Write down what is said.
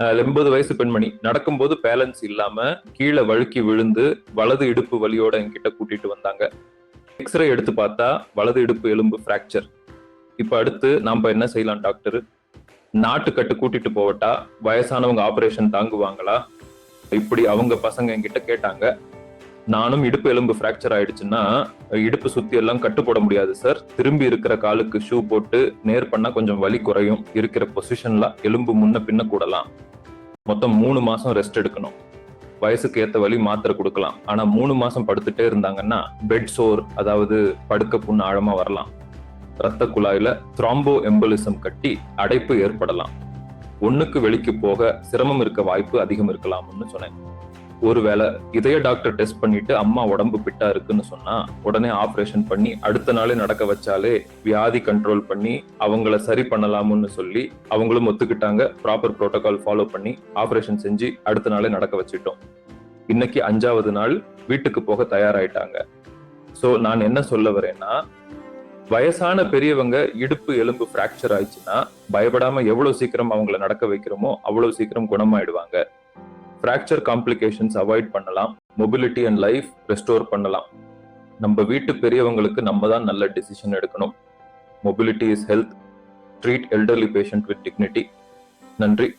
80 வயசு பெண்மணி நடக்கும்போது பேலன்ஸ் இல்லாம கீழே வழுக்கி விழுந்து வலது இடுப்பு வலியோட என்கிட்ட கூட்டிட்டு வந்தாங்க. எக்ஸ்ரே எடுத்து பார்த்தா வலது இடுப்பு எலும்பு பிராக்சர். இப்ப அடுத்து நாம என்ன செய்யலாம் டாக்டர்? நாட்டுக்கட்டு கூட்டிட்டு போவட்டா? வயசானவங்க ஆபரேஷன் தாங்குவாங்களா? இப்படி அவங்க பசங்க என்கிட்ட கேட்டாங்க. நானும் இடுப்பு எலும்பு பிராக்சர் ஆயிடுச்சுன்னா இடுப்பு சுத்தி எல்லாம் கட்டு போட முடியாது சார். திரும்பி இருக்கிற காலுக்கு ஷூ போட்டு நேர் பண்ணா கொஞ்சம் வலி குறையும். இருக்கிற பொசிஷன்ல எலும்பு முன்ன பின்ன கூடலாம். மொத்தம் 3 மாசம் ரெஸ்ட் எடுக்கணும். வயசுக்கு ஏத்த வலி மாத்திரை கொடுக்கலாம். ஆனா 3 மாசம் படுத்துட்டே இருந்தாங்கன்னா பெட் சோர், அதாவது படுக்க புண்ணு ஆழமா வரலாம். ரத்த குழாயில த்ராம்போ எம்பலிசம் கட்டி அடைப்பு ஏற்படலாம். ஒண்ணுக்கு வெளிக்கு போக சிரமம் இருக்க வாய்ப்பு அதிகம் இருக்கலாம்னு சொன்னேன். ஒருவேளை இதய டாக்டர் டெஸ்ட் பண்ணிட்டு அம்மா உடம்பு பிட்டா இருக்குன்னு சொன்னா உடனே ஆபரேஷன் பண்ணி அடுத்த நாளே நடக்க வச்சாலே வியாதி கண்ட்ரோல் பண்ணி அவங்கள சரி பண்ணலாம்னு சொல்லி அவங்களும் ஒத்துக்கிட்டாங்க. ப்ராப்பர் புரோட்டோகால் ஃபாலோ பண்ணி ஆபரேஷன் செஞ்சு அடுத்த நாளே நடக்க வச்சுட்டோம். இன்னைக்கு 5வது நாள் வீட்டுக்கு போக தயாராயிட்டாங்க. சோ நான் என்ன சொல்ல வரேன்னா, வயசான பெரியவங்க இடுப்பு எலும்பு பிராக்சர் ஆயிடுச்சுன்னா பயப்படாம எவ்வளவு சீக்கிரம் அவங்கள நடக்க வைக்கிறோமோ அவ்வளவு சீக்கிரம் குணமாயிடுவாங்க. ஃப்ராக்சர் காம்ப்ளிகேஷன்ஸ் அவாய்ட் பண்ணலாம். மொபிலிட்டி அண்ட் லைஃப் ரெஸ்டோர் பண்ணலாம். நம்ம வீட்டு பெரியவங்களுக்கு நம்ம தான் நல்ல டிசிஷன் எடுக்கணும். Mobility is health. Treat elderly patient with dignity. நன்றி.